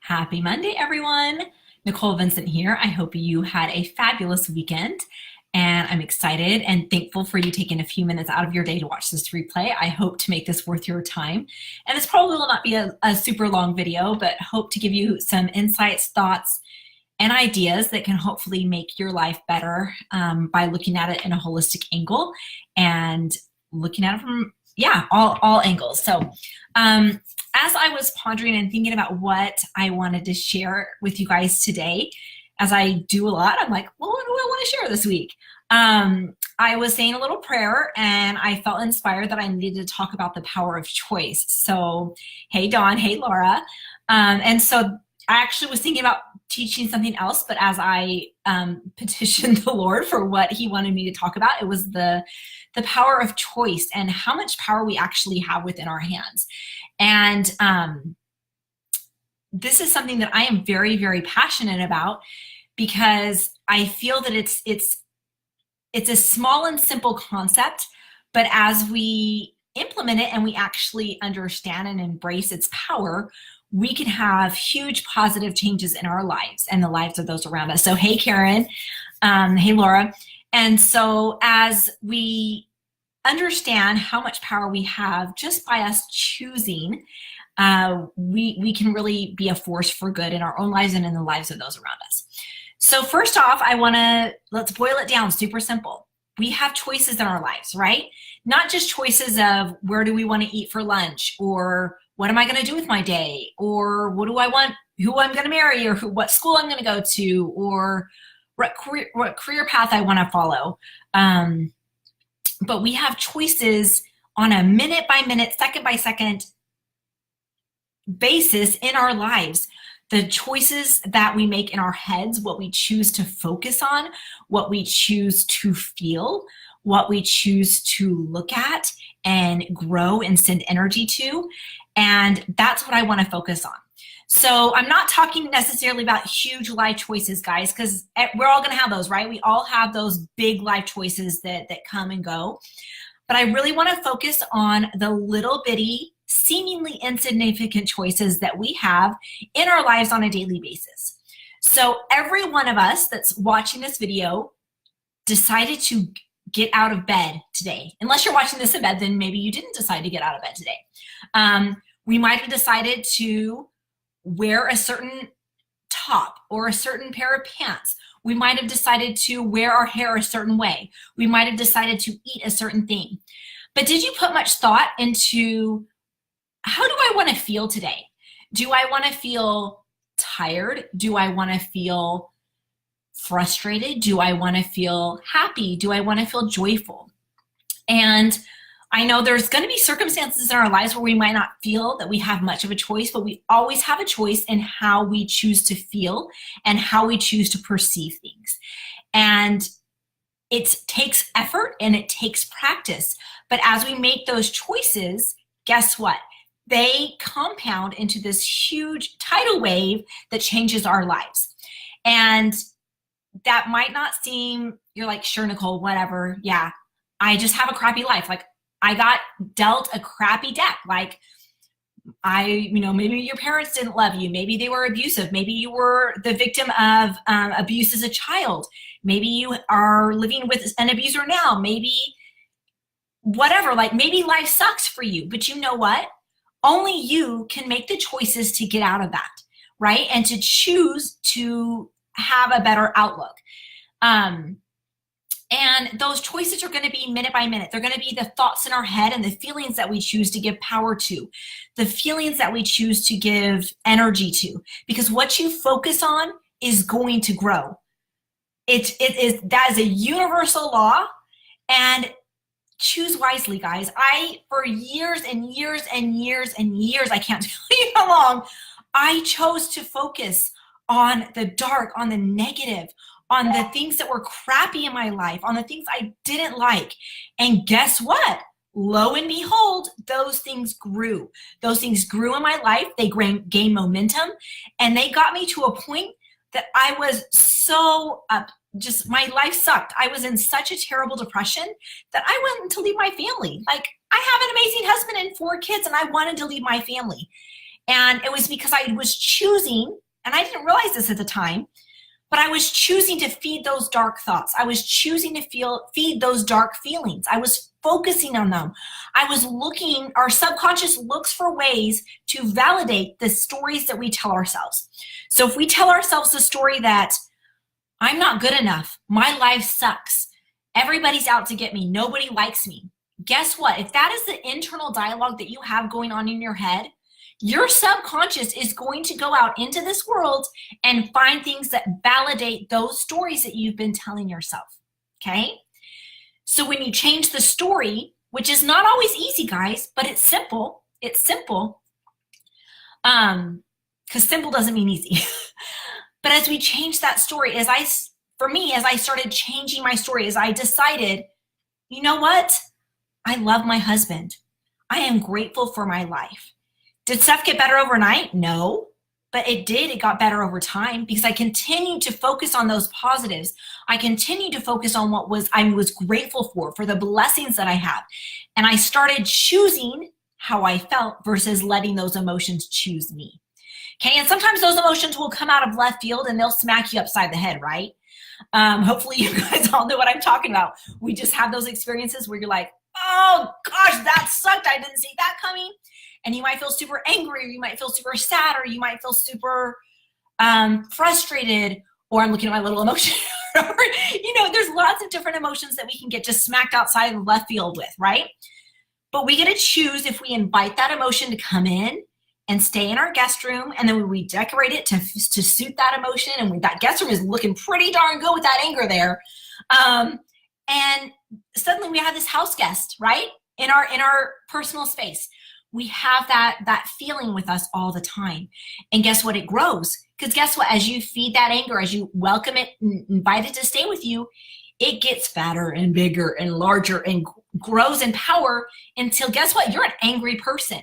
Happy Monday, everyone. Nicole Vincent here. I hope you had a fabulous weekend, and I'm excited and thankful for you taking a few minutes out of your day to watch this replay. I hope to make this worth your time. And this probably will not be a super long video, but hope to give you some insights, thoughts, and ideas that can hopefully make your life better by looking at it in a holistic angle and looking at it from, all angles. So as I was pondering and thinking about what I wanted to share with you guys today, as I do a lot, I'm like, well, what do I want to share this week? I was saying a little prayer and I felt inspired that I needed to talk about the power of choice. So, hey, Dawn, hey, Laura. And so I actually was thinking about teaching something else, but as I petitioned the Lord for what he wanted me to talk about, it was the power of choice and how much power we actually have within our hands. And this is something that I am very, very passionate about because I feel that it's a small and simple concept, but as we implement it and we actually understand and embrace its power, we can have huge positive changes in our lives and the lives of those around us. So, hey, Karen, hey, Laura. And so as we understand how much power we have just by us choosing, we can really be a force for good in our own lives and in the lives of those around us. So first off, let's boil it down super simple. We have choices in our lives, right? Not just choices of where do we want to eat for lunch, or what am I going to do with my day, or what do I want, who I'm going to marry, or what school I'm going to go to, or what career path I want to follow. But we have choices on a minute by minute, second by second basis in our lives. The choices that we make in our heads, what we choose to focus on, what we choose to feel, what we choose to look at and grow and send energy to. And that's what I want to focus on. So I'm not talking necessarily about huge life choices, guys, because we're all going to have those, right? We all have those big life choices that come and go. But I really want to focus on the little bitty, seemingly insignificant choices that we have in our lives on a daily basis. So every one of us that's watching this video decided to get out of bed today. Unless you're watching this in bed, then maybe you didn't decide to get out of bed today. We might have decided to wear a certain top or a certain pair of pants. We might have decided to wear our hair a certain way. We might have decided to eat a certain thing. But did you put much thought into how do I want to feel today? Do I want to feel tired? Do I want to feel frustrated? Do I want to feel happy? Do I want to feel joyful? And I know there's going to be circumstances in our lives where we might not feel that we have much of a choice, but we always have a choice in how we choose to feel and how we choose to perceive things. And it takes effort and it takes practice. But as we make those choices, guess what? They compound into this huge tidal wave that changes our lives. And that might not seem, you're like, sure, Nicole, whatever. Yeah, I just have a crappy life. Like, I got dealt a crappy deck. Like, maybe your parents didn't love you. Maybe they were abusive. Maybe you were the victim of abuse as a child. Maybe you are living with an abuser now. Maybe whatever, like maybe life sucks for you. But you know what? Only you can make the choices to get out of that, right? And to choose to have a better outlook. And those choices are going to be minute by minute. They're going to be the thoughts in our head and the feelings that we choose to give power to, the feelings that we choose to give energy to, because what you focus on is going to grow. That is a universal law, and choose wisely, guys. For years and years and years and years, I can't tell you how long, I chose to focus on the dark, on the negative, on the things that were crappy in my life, on the things I didn't like. And guess what? Lo and behold, those things grew. Those things grew in my life. They gained momentum, and they got me to a point that I was so my life sucked. I was in such a terrible depression that I wanted to leave my family. Like, I have an amazing husband and 4 kids, and I wanted to leave my family. And it was because I was choosing, and I didn't realize this at the time, but I was choosing to feed those dark thoughts. I was choosing to feed those dark feelings. I was focusing on them. I was looking, our subconscious looks for ways to validate the stories that we tell ourselves. So if we tell ourselves the story that I'm not good enough, my life sucks, everybody's out to get me, nobody likes me, guess what? If that is the internal dialogue that you have going on in your head, your subconscious is going to go out into this world and find things that validate those stories that you've been telling yourself, okay? So when you change the story, which is not always easy, guys, but it's simple, because simple doesn't mean easy. But as we change that story, as I started changing my story, as I decided, you know what? I love my husband. I am grateful for my life. Did stuff get better overnight? No, but it did. It got better over time because I continued to focus on those positives. I continued to focus on what I was grateful for the blessings that I have. And I started choosing how I felt versus letting those emotions choose me. Okay, and sometimes those emotions will come out of left field and they'll smack you upside the head, right? Hopefully you guys all know what I'm talking about. We just have those experiences where you're like, oh gosh, that sucked. I didn't see that coming. And you might feel super angry, or you might feel super sad, or you might feel super frustrated, or I'm looking at my little emotion. There's lots of different emotions that we can get just smacked outside of the left field with, right? But we get to choose if we invite that emotion to come in and stay in our guest room, and then we decorate it to suit that emotion, and that guest room is looking pretty darn good with that anger there. And suddenly we have this house guest, right? In our personal space. We have that feeling with us all the time. And guess what? It grows. Because guess what? As you feed that anger, as you welcome it and invite it to stay with you, it gets fatter and bigger and larger and grows in power until, guess what? You're an angry person.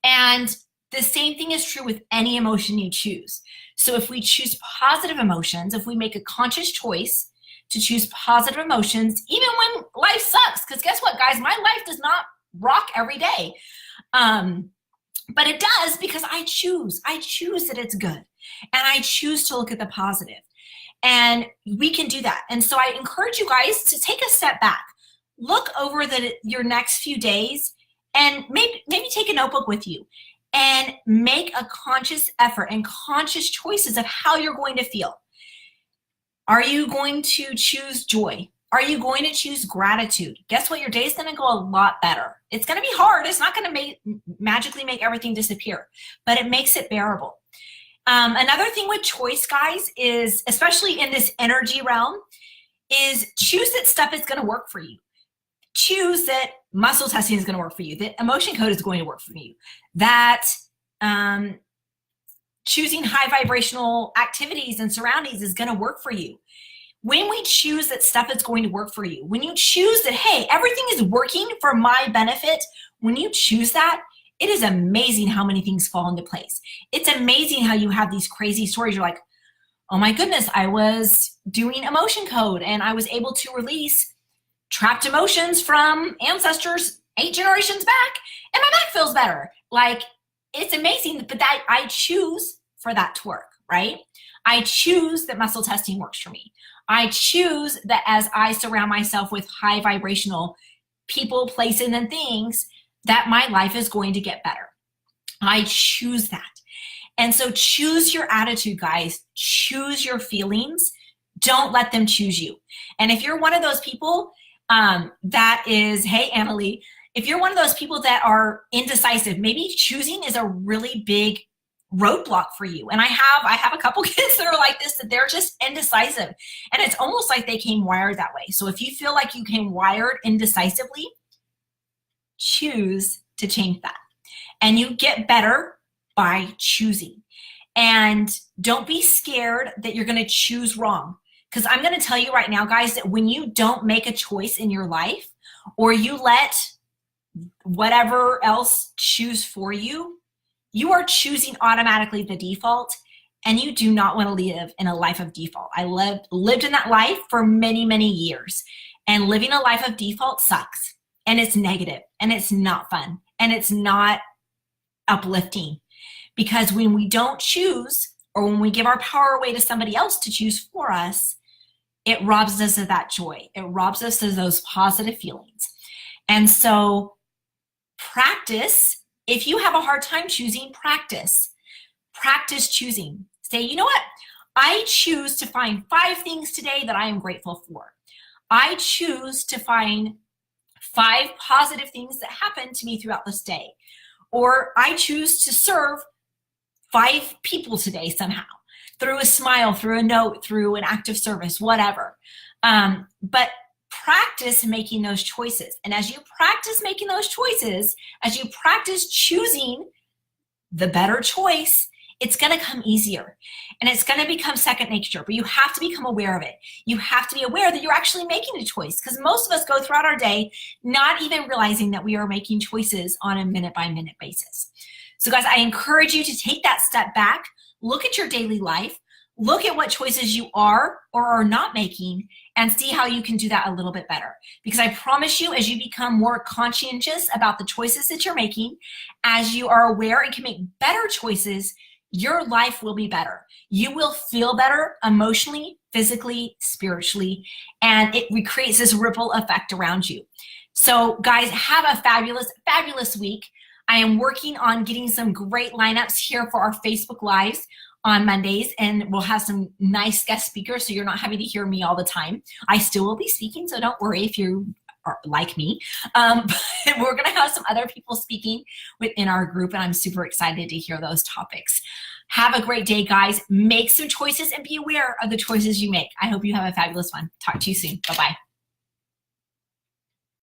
And the same thing is true with any emotion you choose. So if we choose positive emotions, if we make a conscious choice to choose positive emotions, even when life sucks, because guess what, guys? My life does not rock every day. But it does because I choose that it's good, and I choose to look at the positive, and we can do that. And so I encourage you guys to take a step back, look over your next few days, and maybe take a notebook with you and make a conscious effort and conscious choices of how you're going to feel. Are you going to choose joy? Are you going to choose gratitude? Guess what? Your day is going to go a lot better. It's going to be hard. It's not going to magically make everything disappear, but it makes it bearable. Another thing with choice, guys, is, especially in this energy realm, is choose that stuff is going to work for you. Choose that muscle testing is going to work for you, that emotion code is going to work for you, that choosing high vibrational activities and surroundings is going to work for you. When we choose that stuff is going to work for you, when you choose that, hey, everything is working for my benefit, when you choose that, it is amazing how many things fall into place. It's amazing how you have these crazy stories. You're like, oh my goodness, I was doing emotion code and I was able to release trapped emotions from ancestors 8 generations back, and my back feels better. Like, it's amazing, but that I choose for that to work, right? I choose that muscle testing works for me. I choose that as I surround myself with high vibrational people, places, and things, that my life is going to get better. I choose that. And so choose your attitude, guys. Choose your feelings. Don't let them choose you. And if you're one of those people that is, hey, Annalie, if you're one of those people that are indecisive, maybe choosing is a really big roadblock for you. And I have a couple kids that are like this, that they're just indecisive. And it's almost like they came wired that way. So if you feel like you came wired indecisively, choose to change that. And you get better by choosing. And don't be scared that you're going to choose wrong. Because I'm going to tell you right now, guys, that when you don't make a choice in your life, or you let whatever else choose for you, you are choosing automatically the default, and you do not want to live in a life of default. I lived in that life for many, many years, and living a life of default sucks, and it's negative, and it's not fun, and it's not uplifting, Because when we don't choose, or when we give our power away to somebody else to choose for us, it robs us of that joy. It robs us of those positive feelings. And so practice. If you have a hard time choosing, practice. Practice choosing. Say, you know what? I choose to find 5 things today that I am grateful for. I choose to find 5 positive things that happen to me throughout this day. Or I choose to serve 5 people today somehow, through a smile, through a note, through an act of service, whatever. But practice making those choices. And as you practice making those choices, as you practice choosing the better choice, it's going to come easier and it's going to become second nature, but you have to become aware of it. You have to be aware that you're actually making a choice, because most of us go throughout our day not even realizing that we are making choices on a minute by minute basis. So guys, I encourage you to take that step back, look at your daily life, look at what choices you are or are not making, and see how you can do that a little bit better. Because I promise you, as you become more conscientious about the choices that you're making, as you are aware and can make better choices, your life will be better. You will feel better emotionally, physically, spiritually, and it recreates this ripple effect around you. So guys, have a fabulous, fabulous week. I am working on getting some great lineups here for our Facebook Lives on Mondays, and we'll have some nice guest speakers, so you're not having to hear me all the time. I still will be speaking, so don't worry if you are like me. But we're going to have some other people speaking within our group, and I'm super excited to hear those topics. Have a great day, guys. Make some choices and be aware of the choices you make. I hope you have a fabulous one. Talk to you soon. Bye-bye.